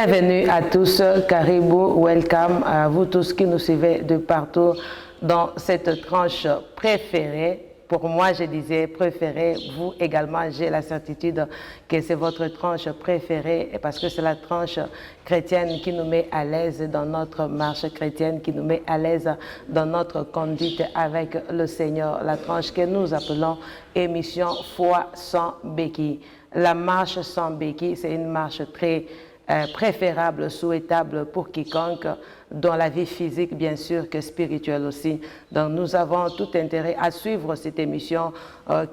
Bienvenue à tous, Caribou, welcome à vous tous qui nous suivez de partout dans cette tranche préférée. Pour moi, je disais préférée, vous également, j'ai la certitude que c'est votre tranche préférée parce que c'est la tranche chrétienne qui nous met à l'aise dans notre marche chrétienne, qui nous met à l'aise dans notre conduite avec le Seigneur. La tranche que nous appelons émission Foi sans béquille. La marche sans béquille, c'est une marche très préférable, souhaitable pour quiconque, dans la vie physique bien sûr que spirituelle aussi. Donc nous avons tout intérêt à suivre cette émission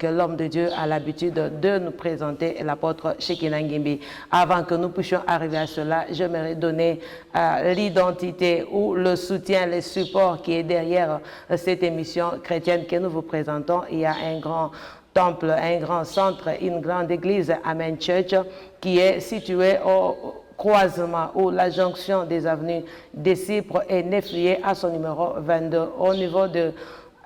que l'homme de Dieu a l'habitude de nous présenter, l'apôtre Shekinah Ngimbi. Avant que nous puissions arriver à cela, j'aimerais donner l'identité ou le soutien, le support qui est derrière cette émission chrétienne que nous vous présentons. Il y a un grand temple, un grand centre, une grande église, Amen Church, qui est située au croisement ou la jonction des avenues des Cypres et Neflier à son numéro 22 au niveau de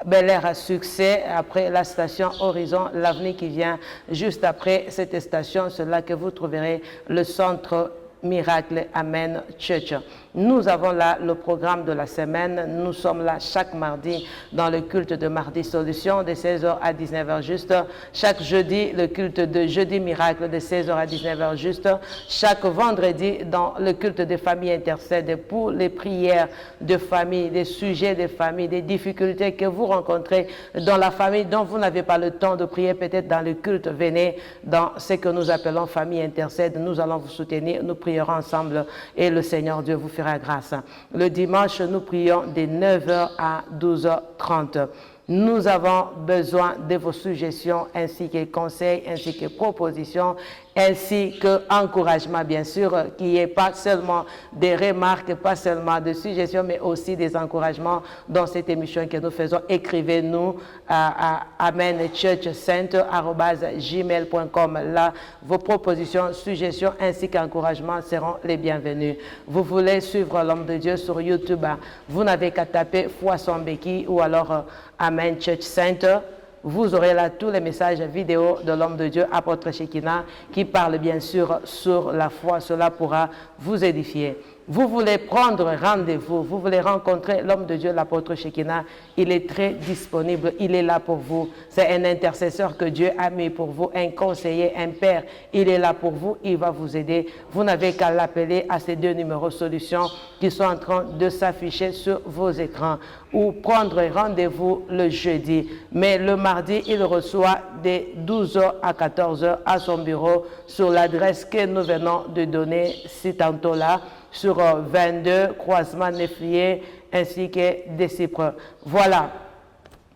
Bel Air à Succès, après la station Horizon, l'avenue qui vient juste après cette station, c'est là que vous trouverez le centre Miracle Amen Church. Nous avons là le programme de la semaine. Nous sommes là chaque mardi dans le culte de Mardi Solution de 16h à 19h juste. Chaque jeudi, le culte de Jeudi Miracle de 16h à 19h juste. Chaque vendredi, dans le culte de famille intercède pour les prières de famille, des sujets de famille, des difficultés que vous rencontrez dans la famille dont vous n'avez pas le temps de prier peut-être dans le culte. Venez dans ce que nous appelons famille intercède. Nous allons vous soutenir. Nous prierons ensemble et le Seigneur Dieu vous fera grâce. Le dimanche, nous prions de 9h à 12h30. Nous avons besoin de vos suggestions ainsi que conseils, ainsi que propositions, ainsi qu'encouragements, bien sûr, qu'il n'y ait pas seulement des remarques, pas seulement des suggestions, mais aussi des encouragements dans cette émission que nous faisons. Écrivez-nous à amenchurchcenter@gmail.com. Là, vos propositions, suggestions, ainsi qu'encouragements seront les bienvenus. Vous voulez suivre l'homme de Dieu sur YouTube, vous n'avez qu'à taper Foi sans béquille ou alors Amen Church Center. Vous aurez là tous les messages vidéo de l'homme de Dieu, apôtre Shekinah, qui parle bien sûr sur la foi. Cela pourra vous édifier. Vous voulez prendre rendez-vous, vous voulez rencontrer l'homme de Dieu, l'apôtre Shekinah, il est très disponible, il est là pour vous. C'est un intercesseur que Dieu a mis pour vous, un conseiller, un père, il est là pour vous, il va vous aider. Vous n'avez qu'à l'appeler à ces deux numéros solutions qui sont en train de s'afficher sur vos écrans, ou prendre rendez-vous le jeudi. Mais le mardi, il reçoit de 12h à 14h à son bureau sur l'adresse que nous venons de donner, c'est tantôt là, sur 22 croisement Neflier ainsi que des Cypres. Voilà.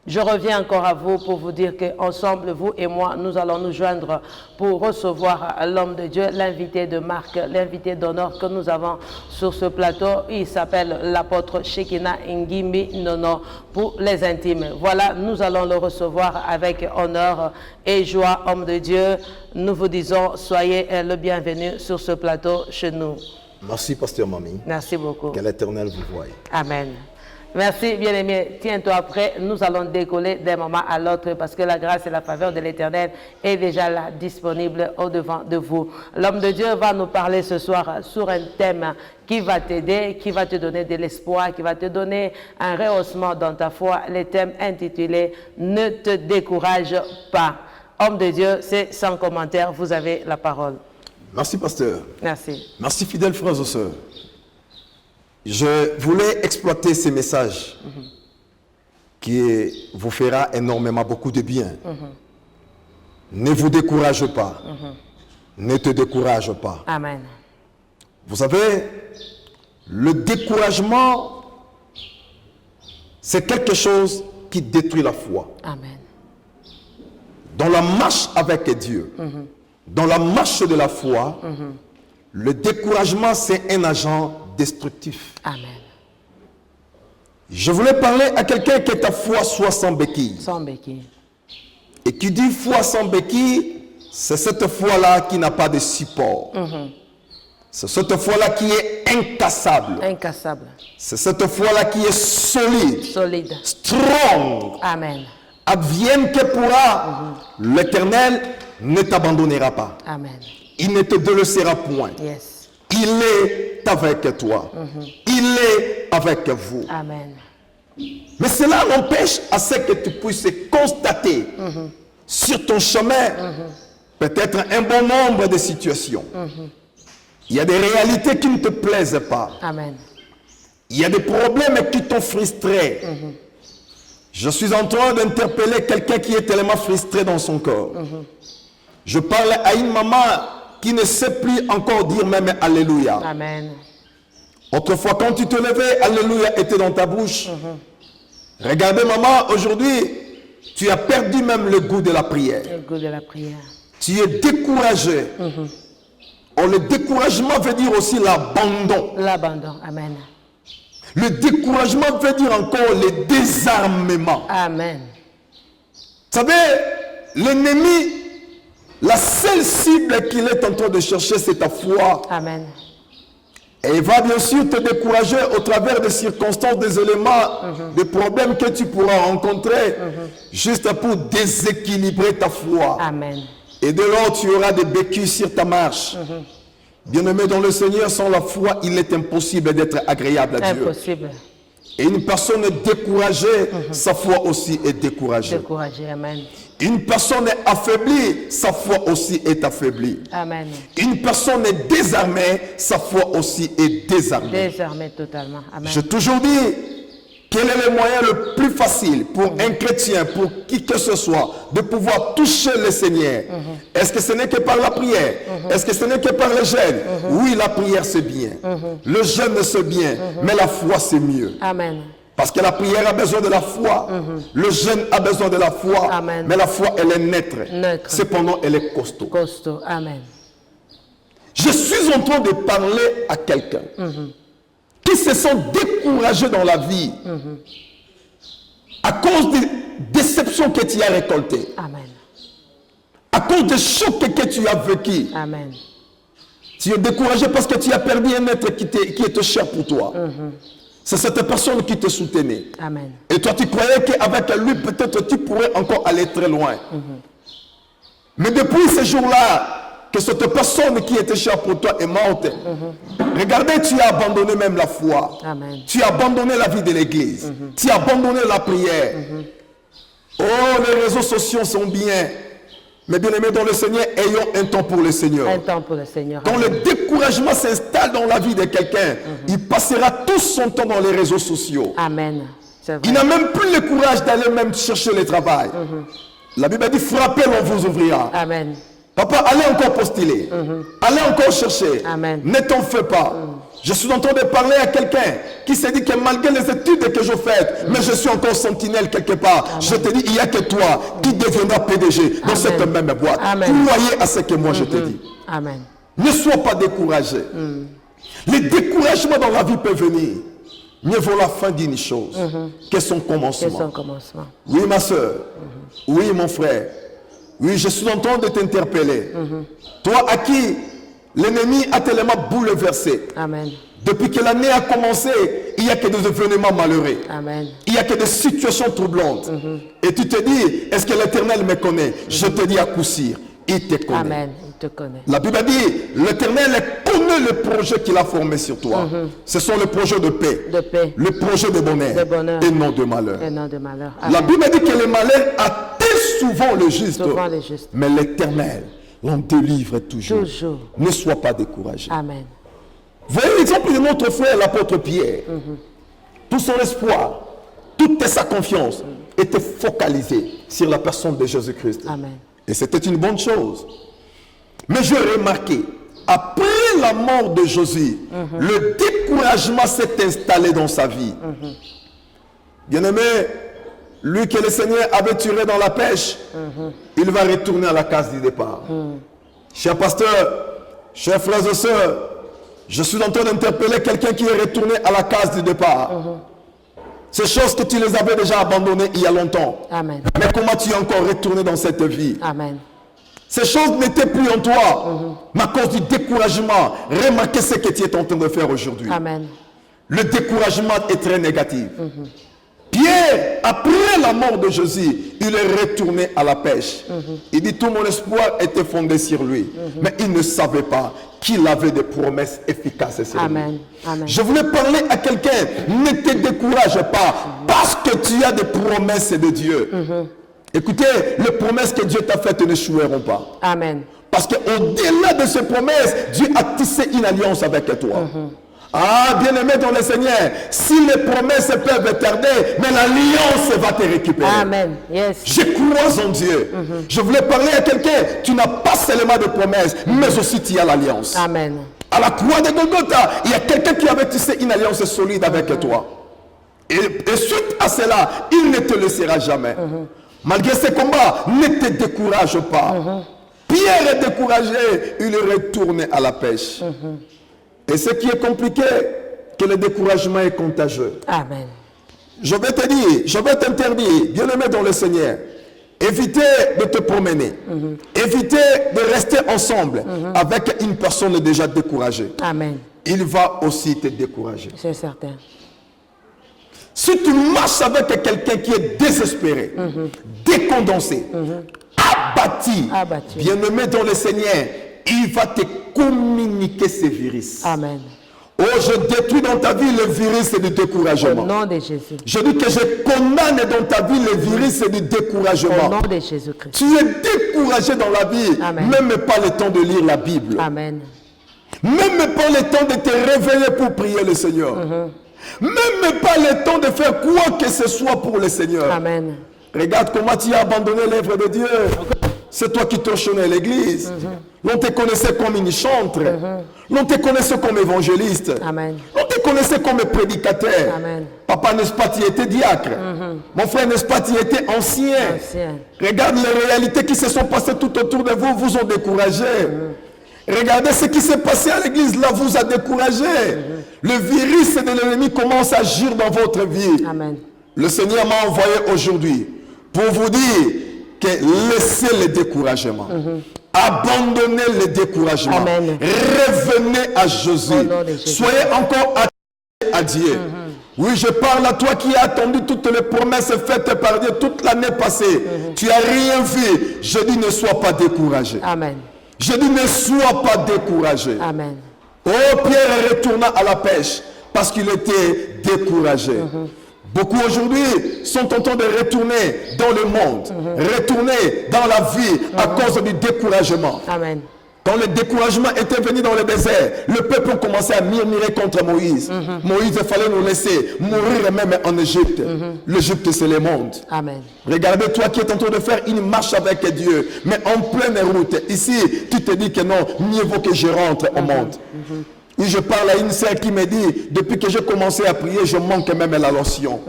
Je reviens encore à vous pour vous dire qu'ensemble, vous et moi, nous allons nous joindre pour recevoir l'homme de Dieu, l'invité de marque, l'invité d'honneur que nous avons sur ce plateau. Il s'appelle l'apôtre Shekinah Ngimbi Nono pour les intimes. Voilà, nous allons le recevoir avec honneur et joie, homme de Dieu. Nous vous disons, soyez le bienvenu sur ce plateau chez nous. Merci, pasteur Mami. Merci beaucoup. Que l'Éternel vous voie. Amen. Merci, bien-aimé. Tiens-toi prêt. Nous allons décoller d'un moment à l'autre parce que la grâce et la faveur de l'Éternel est déjà là, disponible au-devant de vous. L'homme de Dieu va nous parler ce soir sur un thème qui va t'aider, qui va te donner de l'espoir, qui va te donner un rehaussement dans ta foi. Le thème intitulé « Ne te décourage pas ». Homme de Dieu, c'est sans commentaire. Vous avez la parole. Merci, pasteur. Merci. Merci, fidèles frères et sœurs. Je voulais exploiter ces messages qui vous fera énormément beaucoup de bien. Ne vous découragez pas. Ne te décourage pas. Amen. Vous savez, le découragement, c'est quelque chose qui détruit la foi. Amen. Dans la marche avec Dieu, dans la marche de la foi, le découragement, c'est un agent destructif. Amen. Je voulais parler à quelqu'un qui est à foi soit sans béquille. Sans béquille. Et qui dit foi sans béquille, c'est cette foi-là qui n'a pas de support. C'est cette foi-là qui est incassable. Incassable. C'est cette foi-là qui est solide. Solide. Strong. Amen. Advienne que pourra, l'Éternel ne t'abandonnera pas. Amen. Il ne te délaissera point. Yes. Il est avec toi. Il est avec vous. Amen. Mais cela n'empêche à ce que tu puisses constater sur ton chemin peut-être un bon nombre de situations. Il y a des réalités qui ne te plaisent pas. Amen. Il y a des problèmes qui t'ont frustré. Je suis en train d'interpeller quelqu'un qui est tellement frustré dans son corps. Je parle à une maman qui ne sait plus encore dire même Alléluia. Amen. Autrefois, quand tu te levais, Alléluia était dans ta bouche. Regardez maman, aujourd'hui, tu as perdu même le goût de la prière. Le goût de la prière. Tu es découragé. Oh, le découragement veut dire aussi l'abandon. L'abandon. Amen. Le découragement veut dire encore le désarmement. Amen. Vous savez, l'ennemi, la seule cible qu'il est en train de chercher, c'est ta foi. Amen. Et il va bien sûr te décourager au travers des circonstances, des éléments, des problèmes que tu pourras rencontrer, juste pour déséquilibrer ta foi. Amen. Et de là, tu auras des béquilles sur ta marche. Bien-aimé dans le Seigneur, sans la foi, il est impossible d'être agréable à Dieu. Impossible. Et une personne découragée, sa foi aussi est découragée. Découragé. Amen. Une personne affaiblie, sa foi aussi est affaiblie. Amen. Une personne désarmée, sa foi aussi est désarmée. Désarmé totalement. Amen. J'ai toujours dit, quel est le moyen le plus facile pour un chrétien, pour qui que ce soit, de pouvoir toucher le Seigneur? Est-ce que ce n'est que par la prière? Est-ce que ce n'est que par le jeûne? Oui, la prière c'est bien. Le jeûne c'est bien, mais la foi c'est mieux. Amen. Parce que la prière a besoin de la foi. Le jeûne a besoin de la foi. Amen. Mais la foi, elle est neutre. Neutre. Cependant, elle est costaud. Costaud. Amen. Je suis en train de parler à quelqu'un qui se sent découragé dans la vie à cause des déceptions que tu as récoltées, Amen. à cause des chocs que tu as vécus. Amen. Tu es découragé parce que tu as perdu un être qui était cher pour toi. C'est cette personne qui te soutenait. Amen. Et toi, tu croyais qu'avec lui, peut-être tu pourrais encore aller très loin. Mais depuis ce jour-là, que cette personne qui était chère pour toi est morte, regardez, tu as abandonné même la foi. Amen. Tu as abandonné la vie de l'église. Tu as abandonné la prière. Oh, les réseaux sociaux sont bien. Mais bien aimés dans le Seigneur, ayons un temps pour le Seigneur. Un temps pour le Seigneur. Quand le découragement s'installe dans la vie de quelqu'un, il passera tout son temps dans les réseaux sociaux. Amen. C'est vrai. Il n'a même plus le courage d'aller même chercher le travail. La Bible dit, frappez, on vous ouvrira. Amen. Papa, allez encore postuler. Allez encore chercher. Amen. Ne t'en fais pas. Je suis en train de parler à quelqu'un qui se dit que malgré les études que je fais, mais je suis encore sentinelle quelque part. Amen. Je te dis, il n'y a que toi qui deviendra PDG dans cette même boîte. Croyez à ce que moi je te dis. Amen. Ne sois pas découragé. Les découragements dans la vie peuvent venir. Mieux vaut la fin d'une chose que son commencement. Que son commencement. Oui, ma soeur. Oui, mon frère. Oui, je suis en train de t'interpeller. Toi à qui l'ennemi a tellement bouleversé. Amen. Depuis que l'année a commencé, il n'y a que des événements malheureux. Amen. Il n'y a que des situations troublantes. Et tu te dis, est-ce que l'Éternel me connaît? Je te dis à coup sûr, il te connaît. Amen. Il te connaît. La Bible dit, l'Éternel connaît le projet qu'il a formé sur toi. Ce sont les projets de paix. De paix. Le projet de bonheur. De bonheur. Et non de malheur. Et non de malheur. La Bible dit que le malheur atteint souvent le juste. Souvent le juste. Mais l'Éternel l'on délivre toujours. Toujours. Ne sois pas découragé. Amen. Voyez l'exemple de notre frère, l'apôtre Pierre. Tout son espoir, toute sa confiance était focalisée sur la personne de Jésus-Christ. Amen. Et c'était une bonne chose. Mais j'ai remarqué, après la mort de Jésus, le découragement s'est installé dans sa vie. Bien-aimé, lui que le Seigneur avait tué dans la pêche, il va retourner à la case du départ. Cher pasteur, chers frères et sœurs, je suis en train d'interpeller quelqu'un qui est retourné à la case du départ. Ces choses que tu les avais déjà abandonnées il y a longtemps. Amen. Mais comment tu es encore retourné dans cette vie? Amen. Ces choses n'étaient plus en toi. Mais à cause du découragement, remarquez ce que tu es en train de faire aujourd'hui. Amen. Le découragement est très négatif. Pierre, après la mort de Jésus, il est retourné à la pêche. Il dit tout mon espoir était fondé sur lui. Mais il ne savait pas qu'il avait des promesses efficaces sur lui. Amen. Amen. Je voulais parler à quelqu'un, ne te décourage pas parce que tu as des promesses de Dieu. Écoutez, les promesses que Dieu t'a faites n'échoueront pas. Amen. Parce qu'au-delà de ces promesses, Dieu a tissé une alliance avec toi. Ah, bien-aimé dans le Seigneur, si les promesses peuvent tarder, mais l'alliance va te récupérer. Amen. Yes. Je crois en Dieu. Je voulais parler à quelqu'un, tu n'as pas seulement de promesses, mais aussi tu as l'alliance. Amen. À la croix de Golgotha, il y a quelqu'un qui avait tissé une alliance solide avec toi. Et suite à cela, il ne te laissera jamais. Malgré ces combats, ne te décourage pas. Pierre est découragé, il est retourné à la pêche. Et ce qui est compliqué, que le découragement est contagieux. Amen. Je vais te dire, je vais t'interdire, bien-aimé dans le Seigneur, évitez de te promener. Évitez de rester ensemble avec une personne déjà découragée. Amen. Il va aussi te décourager. C'est certain. Si tu marches avec quelqu'un qui est désespéré, décondensé, abattu, bien-aimé dans le Seigneur, il va te communiquer ces virus. Amen. Oh, je détruis dans ta vie le virus du découragement. Au nom de Jésus. Je dis que je condamne dans ta vie le virus du découragement. Au nom de Jésus-Christ. Tu es découragé dans la vie. Amen. Même pas le temps de lire la Bible. Amen. Même pas le temps de te réveiller pour prier le Seigneur. Même pas le temps de faire quoi que ce soit pour le Seigneur. Amen. Regarde comment tu as abandonné l'œuvre de Dieu. C'est toi qui torchonnais l'église. L'on te connaissait comme une chantre. L'on te connaissait comme évangéliste. Amen. On te connaissait comme prédicateur. Amen. Papa, n'est-ce pas, tu étais diacre. Mon frère, n'est-ce pas, tu étais ancien. Regarde les réalités qui se sont passées tout autour de vous, vous ont découragé. Regardez ce qui s'est passé à l'église, là, vous a découragé. Le virus de l'ennemi commence à agir dans votre vie. Amen. Le Seigneur m'a envoyé aujourd'hui pour vous dire que laissez le découragement. Abandonnez le découragement. Amen. Revenez à Jésus. Soyez encore attachés à Dieu. Oui, je parle à toi qui as attendu toutes les promesses faites par Dieu toute l'année passée. Tu n'as rien vu. Je dis ne sois pas découragé. Amen. Je dis ne sois pas découragé. Amen. Oh, Pierre retourna à la pêche parce qu'il était découragé. Beaucoup aujourd'hui sont en train de retourner dans le monde, retourner dans la vie à cause du découragement. Amen. Quand le découragement était venu dans le désert, le peuple a commencé à murmurer contre Moïse. Moïse, il fallait nous laisser mourir même en Égypte. L'Égypte, c'est le monde. Amen. Regardez toi qui es en train de faire une marche avec Dieu, mais en pleine route. Ici, tu te dis que non, mieux vaut que je rentre au monde. Et je parle à une sœur qui me dit, depuis que j'ai commencé à prier, je manque même la lotion.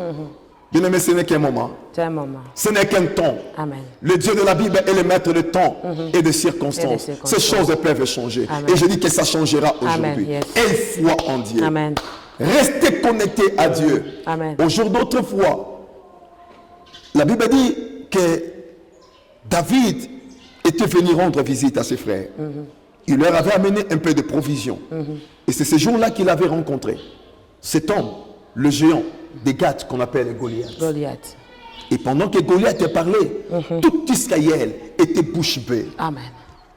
Bien aimé, ce n'est qu'un moment. C'est un moment. Ce n'est qu'un temps. Amen. Le Dieu de la Bible est le maître de temps et de circonstances. Ces choses peuvent changer. Amen. Et je dis que ça changera aujourd'hui. Yes. Et foi en Dieu. Amen. Restez connectés à Dieu. Amen. Au jour d'autrefois, la Bible dit que David était venu rendre visite à ses frères. Il leur avait amené un peu de provisions. Et c'est ce jour-là qu'il avait rencontré cet homme, le géant des Gath qu'on appelle Goliath. Goliath. Et pendant que Goliath parlait, tout Israël était bouche bée. Amen.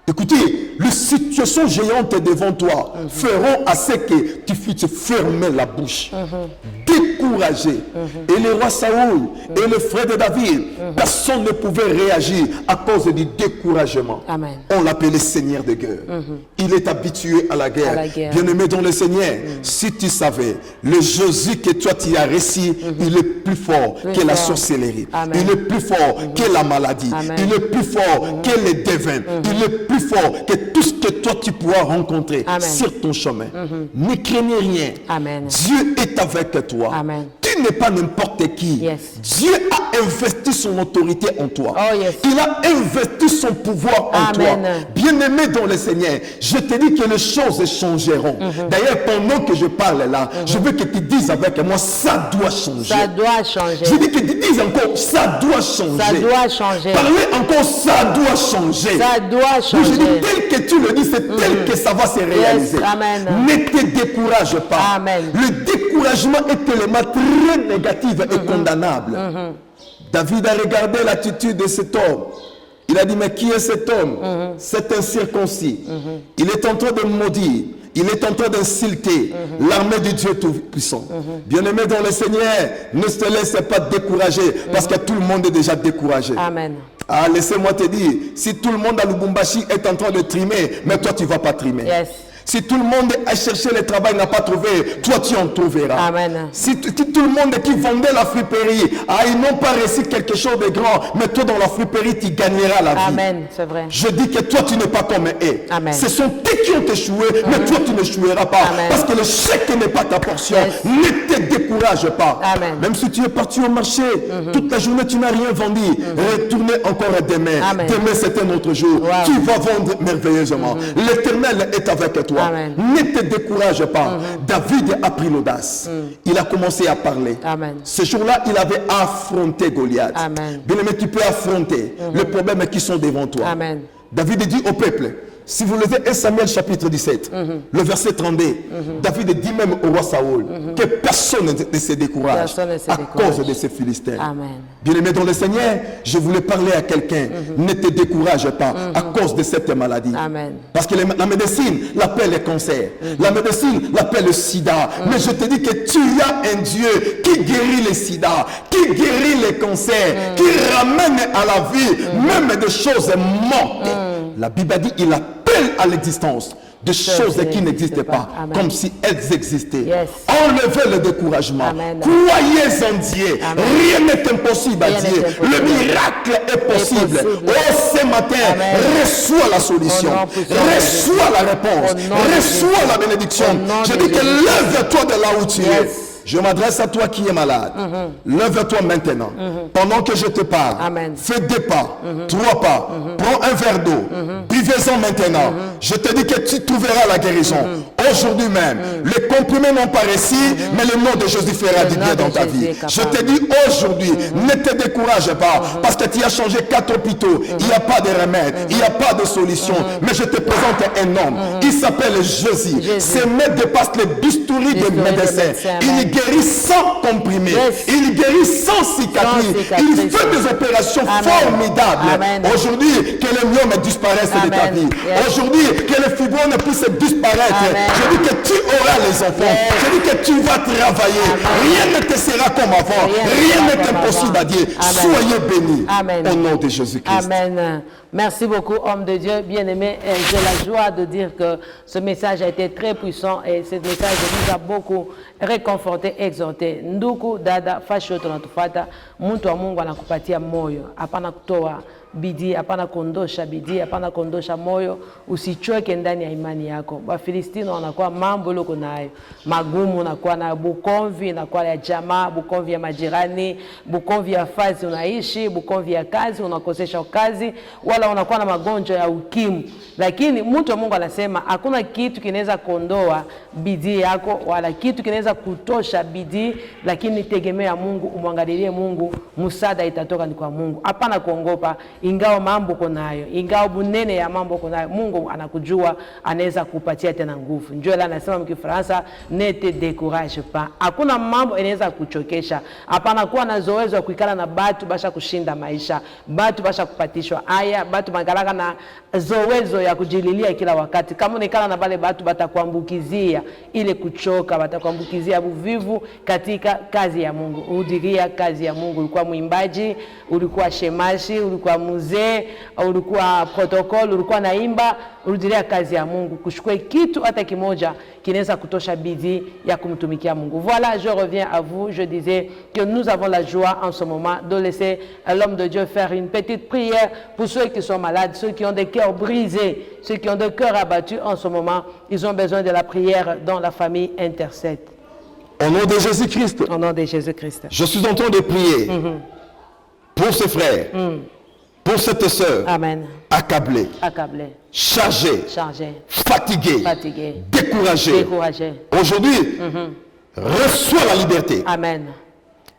Écoutez, les situations géantes devant toi feront à ce que tu puisses fermer la bouche. Découragé. Et le roi Saoul et le frère de David, personne ne pouvait réagir à cause du découragement. Amen. On l'appelait Seigneur de guerre. Il est habitué à la guerre. Bien-aimé dans le Seigneur, si tu savais, le Jésus que toi tu as reçu, il est plus fort que la sorcellerie. Amen. Il est plus fort que la maladie. Amen. Il est plus fort que les devins. Il est plus fort que tout ce que toi tu pourras rencontrer sur ton chemin. Ne craignez rien. Amen. Dieu est avec toi. Amen. Tu n'es pas n'importe qui. Yes. Dieu a investi son autorité en toi. Oh, yes. Il a investi son pouvoir en toi. Bien-aimé dans le Seigneur, je te dis que les choses changeront. D'ailleurs, pendant que je parle là, je veux que tu dises avec moi, ça doit changer. Ça doit changer. Je dis que tu dises encore, ça doit changer. Ça doit changer. Parlez encore, ça doit changer. Ça doit changer. Je dis, tel que tu le dis, c'est tel que ça va se réaliser. Yes. Amen. Ne te décourage pas. Amen. Le découragement est tellement très est négative et condamnable. David a regardé l'attitude de cet homme. Il a dit, mais qui est cet homme? C'est incirconcis. Il est en train de maudire. Il est en train d'insulter l'armée du Dieu Tout-Puissant. Bien-aimé dans le Seigneur, ne te laisse pas décourager parce que tout le monde est déjà découragé. Amen. Ah, laissez-moi te dire, si tout le monde à Lubumbashi est en train de trimer, mais toi tu ne vas pas trimer. Yes. Si tout le monde a cherché le travail n'a pas trouvé, toi tu en trouveras. Amen. Si tout le monde qui vendait la friperie, ils n'ont pas réussi quelque chose de grand, mais toi dans la friperie tu gagneras la vie. Amen, c'est vrai. Je dis que toi tu n'es pas comme eux. Amen. Ce sont eux qui ont échoué, mais toi tu n'échoueras pas. Amen. Parce que le chèque n'est pas ta portion. Yes. Ne te décourage pas. Amen. Même si tu es parti au marché, toute la journée tu n'as rien vendu, retournez encore demain. Amen. Demain c'est un autre jour. Wow. Tu vas vendre merveilleusement. L'Éternel est avec toi. Amen. Ne te décourage pas. David a pris l'audace. Il a commencé à parler. Amen. Ce jour-là, il avait affronté Goliath. Amen. Bien aimé, tu peux affronter les problèmes qui sont devant toi. Amen. David dit au peuple, si vous lisez 1 Samuel chapitre 17, le verset 32, David dit même au roi Saoul que personne ne se décourage à cause de ces Philistins. Amen. Bien-aimé dans le Seigneur, je voulais parler à quelqu'un, ne te décourage pas à cause de cette maladie. Amen. Parce que la médecine l'appelle le cancer, la médecine l'appelle le sida. Mais je te dis que tu as un Dieu qui guérit le sida, qui guérit les cancers, qui ramène à la vie même des choses mortes. La Bible dit il appelle à l'existence de choses qui n'existent pas, Amen. comme si elles existaient. Yes. Enlevez le découragement. Amen. Croyez en Dieu. Amen. Rien n'est impossible à Rien Dieu. n'est impossible. Le miracle est possible. possible. Oh, ce matin, Amen. reçois la solution. Au nom puissant de Reçois la réponse. Au nom de Reçois Jésus. la bénédiction. Au nom Je de dis que Jésus. lève-toi de là où tu es. Yes. Je m'adresse à toi qui es malade. Lève-toi maintenant. Pendant que je te parle, Amen. fais 2 pas, 3 pas. Prends un verre d'eau. Buvez-en maintenant. Je te dis que tu trouveras la guérison. Aujourd'hui même. Les comprimés n'ont pas réussi, mais le nom de Jésus fera du bien dans ta vie. Je te dis aujourd'hui, ne te décourage pas. Parce que tu as changé 4 hôpitaux. Il n'y a pas de remède. Il n'y a pas de solution. Mais je te présente un homme. Il s'appelle Jésus. Ce mec dépasse les bistouris des médecins. Il guérit sans comprimé. Yes. Il guérit sans cicatrice. Il fait des opérations formidables. Amen. Aujourd'hui, que les myomes disparaissent de ta Amen. vie. Yes. Aujourd'hui, que les fibromes puissent disparaître. Amen. Je dis que tu auras les enfants. Yes. Je dis que tu vas travailler. Amen. Rien ne te sera comme avant. Rien n'est impossible à Dieu. Amen. Soyez bénis. Amen. Au nom de Jésus-Christ. Amen. Merci beaucoup, homme de Dieu, bien-aimé. J'ai la joie de dire que ce message a été très puissant et ce message nous a beaucoup réconforté, exhorté. Ndugu, dada, fasho tunatufata, mtu wa Mungu anakupatia moyo, hapana kutoa bidii, hapana kuondosha bidii, hapana kuondosha moyo, usichoke ndani ya imani yako. Wafilistino wanakuwa mambo loko nayo magumu, unakuwa na bukomvi, inakuwa ya jamaa, bukomvi ya majirani, bukomvi ya fazi unaishi, bukomvi ya kazi, unakosesha kazi, wala unakuwa na magonjwa ya ukimwi. Lakini mtu wa Mungu anasema hakuna kitu kinaweza kuondoa bidii yako, wala kitu kinaweza kutosha bidii, lakini tegemea Mungu, umwangalilie Mungu, msaada itatoka ni kwa Mungu. Hapana kuongopa, ingawa mambo kunayo, ingawa bunene ya mambo kunayo, Mungu anakujua, anaweza kupatia tena nguvu. Njoo la anasema mkifaransa, ne te décourage pas. Hakuna mambo inaweza kuchokesha. Hapana kuwa na zoezo ya kuikala na batu basha kushinda maisha, batu basha kupatishwa aya, batu magalaka na zoezo ya kujililia kila wakati. Kama unikala na bale batu batakuambukizia ile kuchoka, batakuambukizia uvivu katika kazi ya Mungu. Uhudiria kazi ya Mungu, ulikuwa mwimbaji, ulikuwa shemashi, ulikuwa mzee, ulikuwa protokol, ulikuwa naimba, uhudiria kazi ya Mungu. Kuchukua kitu hata kimoja kinaweza kutosha bidii ya kumtumikia Mungu. Voilà, je reviens à vous. Je disais que nous avons la joie en ce moment de laisser l'homme de Dieu faire une petite prière pour ceux qui sont malades, ceux qui ont des cœurs brisés, ceux qui ont des cœurs abattus en ce moment. Ils ont besoin de la prière dont la famille intercède. Au nom de Jésus-Christ. Au nom de Jésus-Christ. Je suis en train de prier pour ce frère, pour cette sœur, Amen. accablée, Accablé, chargée, chargé, fatiguée, fatigué, découragée. découragé. Aujourd'hui, reçois la liberté. Amen.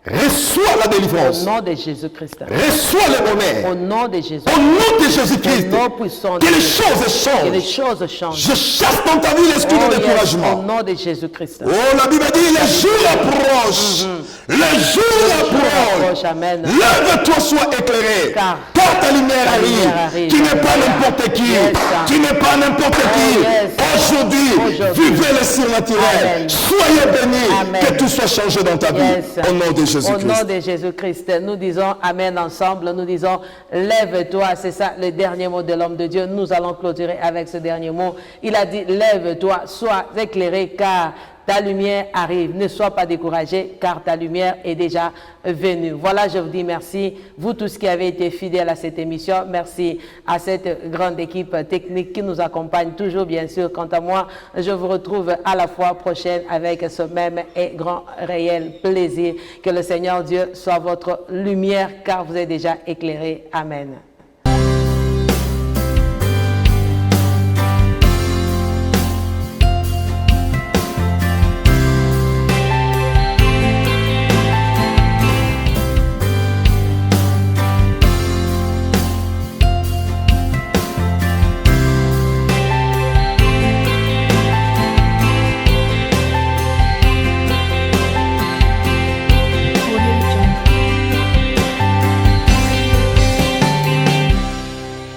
Reçois la délivrance. Au nom de Jésus-Christ. Reçois le bonheur. Au nom de Jésus. Au nom de Jésus-Christ. Au nom puissant de Que les Jésus. choses Que les changent. choses changent. Je chasse dans ta vie l'esprit de Yes, au découragement. nom de Jésus-Christ. Oh, la Bible dit, les jours approchent. Les jours approchent. Amen. Lève-toi, sois éclairé. Car ta lumière arrive. Tu n'es pas n'importe qui. Yes. Tu n'es pas n'importe qui. yes. Aujourd'hui, vivez le surnaturel. Amen. Soyez bénis. Amen. Que tout soit changé dans ta vie. Yes. Au nom de Au Jésus-Christ. nom de Jésus-Christ, nous disons Amen ensemble. Nous disons lève-toi. C'est ça le dernier mot de l'homme de Dieu. Nous allons clôturer avec ce dernier mot. Il a dit lève-toi, sois éclairé car ta lumière arrive. Ne sois pas découragé car ta lumière est déjà venue. Voilà, je vous dis merci. Vous tous qui avez été fidèles à cette émission, merci à cette grande équipe technique qui nous accompagne toujours, bien sûr. Quant à moi, je vous retrouve à la fois prochaine avec ce même et grand réel plaisir. Que le Seigneur Dieu soit votre lumière car vous êtes déjà éclairé. Amen.